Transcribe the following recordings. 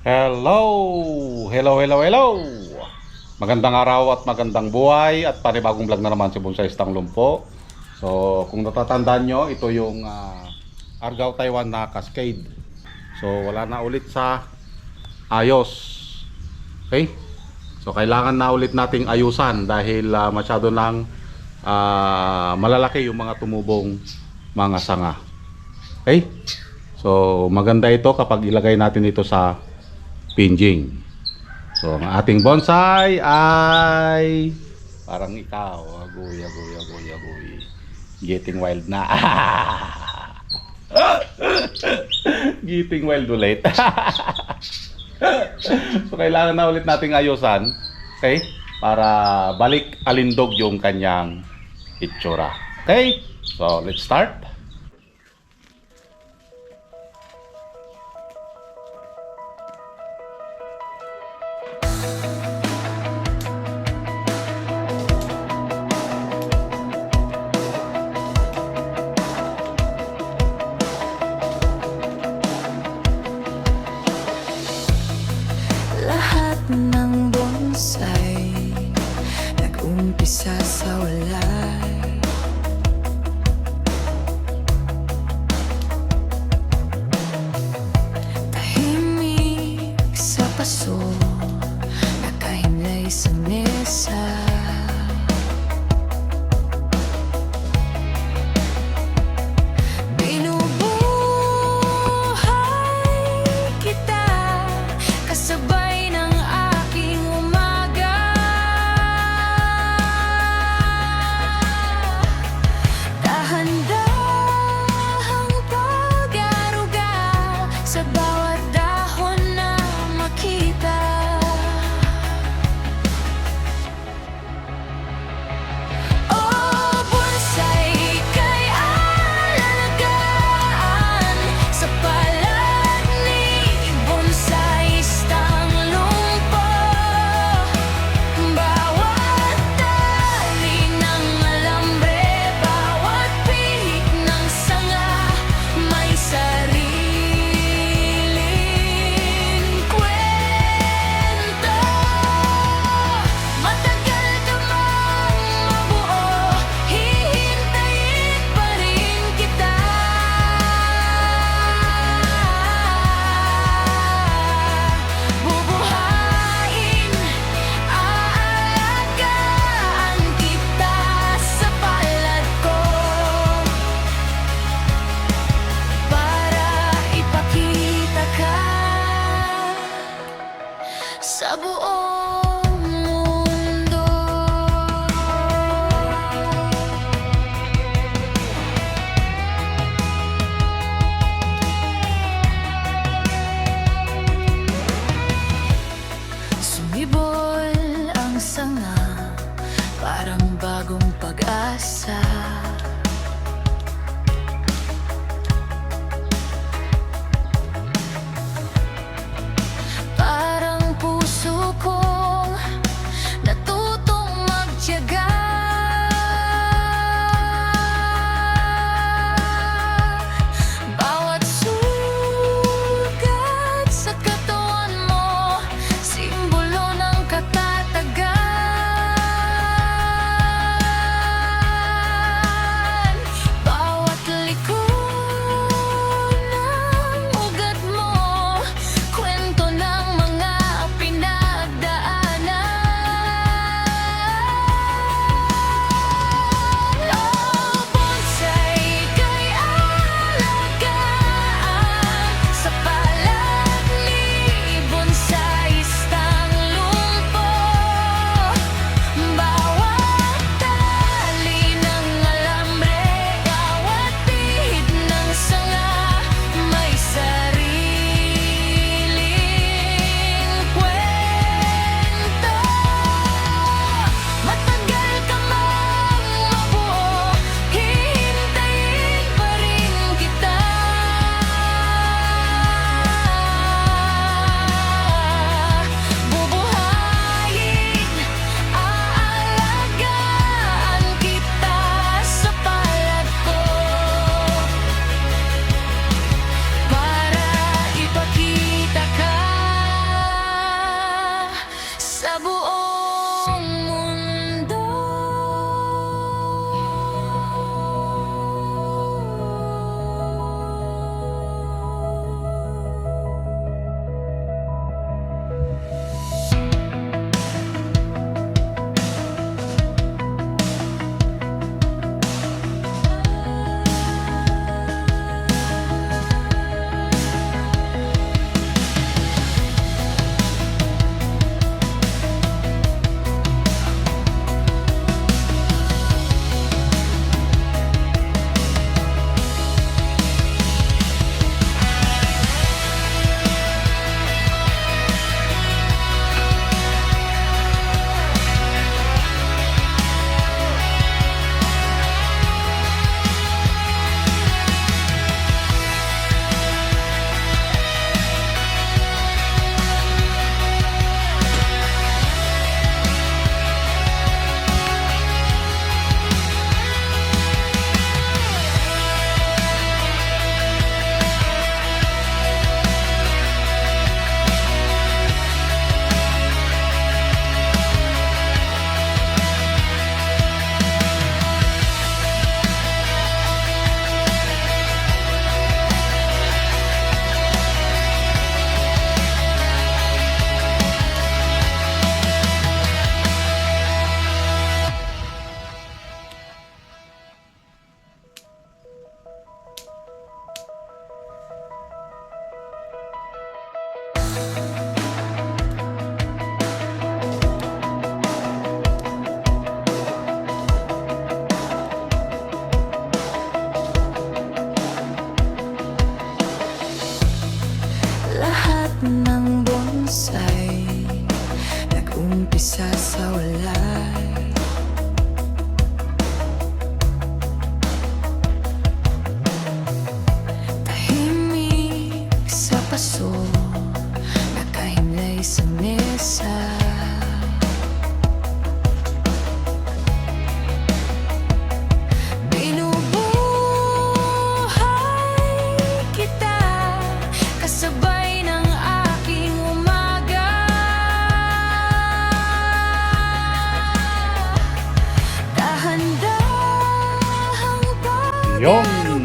Hello! Hello, hello, hello! Magandang araw at magandang buhay at panibagong vlog na naman si Bonsai Lumpo. So, kung natatandaan nyo, ito yung Argao Taiwan na Cascade. So, wala na ulit sa ayos. Okay? So, kailangan na ulit nating ayusan dahil masyado nang malalaki yung mga tumubong mga sanga. Okay? So, maganda ito kapag ilagay natin ito sa pinjing. So, ang ating bonsai ay parang ikaw. Agoy, agoy, agoy, agoy. Getting wild na. Getting wild ulit. So, kailangan na ulit nating ayusan. Okay? Para balik alindog yung kanyang itsura. Okay? So, let's start. Lahat ng bonsai nag-umpisa sa wala.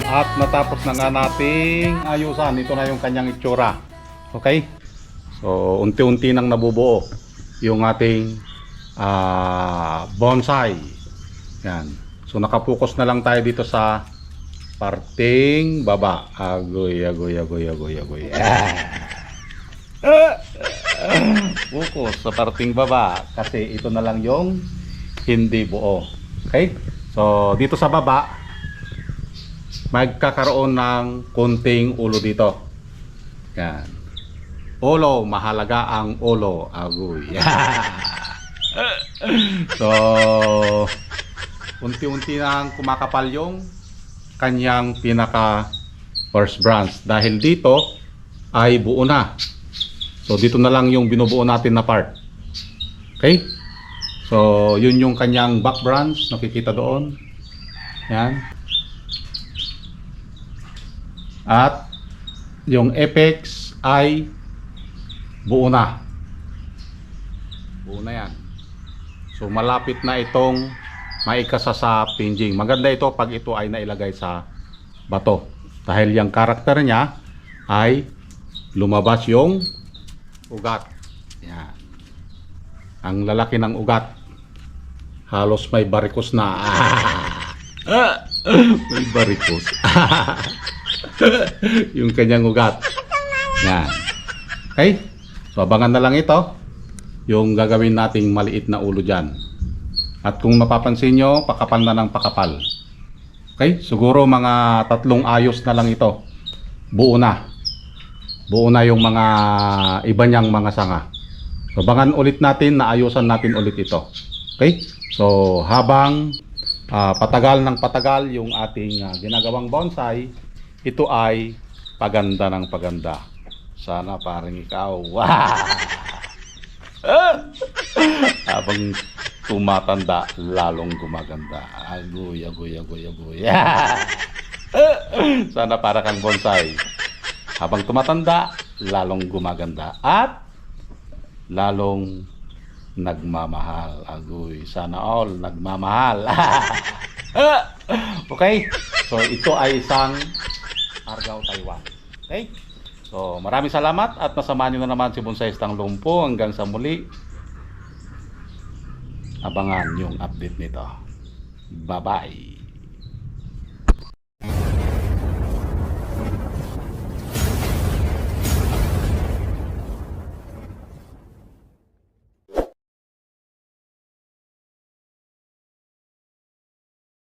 at natapos na nga nating ayusan. Ito na yung kanyang itsura. Okay? So, unti-unti nang nabubuo yung ating bonsai. Yan. So, nakapokus na lang tayo dito sa parting baba. Agoy. Focus sa parting baba kasi ito na lang yung hindi buo. Okay? So, dito sa baba magkakaroon ng konting ulo dito. Yan. Ulo, mahalaga ang ulo. Agoy. So, unti-unti nang kumakapal yung kanyang pinaka first branch dahil dito ay buo na. So, dito na lang yung binubuo natin na part. Okay? So, yun yung kanyang back branch. Nakikita doon. Yan. At yung apex ay buo na. Buo na yan. So, malapit na itong maikasa sa pinging. Maganda ito pag ito ay nailagay sa bato. Dahil yung karakter niya ay lumabas yung ugat. Yan. Ang lalaki ng ugat. Halos may barikos na. May barikos. Yung kanyang ugat. Yan. Okay? So, abangan na lang ito. Yung gagawin nating maliit na ulo dyan. At kung mapapansin nyo, pakapal na ng pakapal. Okay? Siguro mga 3 ayos na lang ito. Buo na. Buo na yung mga iba niyang mga sanga. So, abangan ulit natin na ayusan natin ulit ito. Okay? So, habang patagal ng patagal yung ating ginagawang bonsai, ito ay paganda ng paganda. Sana parang ikaw. Wow! Habang tumatanda, lalong gumaganda. Agoy. Sana para kang bonsai. Habang tumatanda, lalong gumaganda. At lalong nagmamahal. Agoy. Sana all nagmamahal. Okay? So, ito ay isang Argao Taiwan. Okay? So, maraming salamat at nasamahan nyo na naman si Bonsaistang Lumpo. Hanggang sa muli, abangan yung update nito. Bye-bye.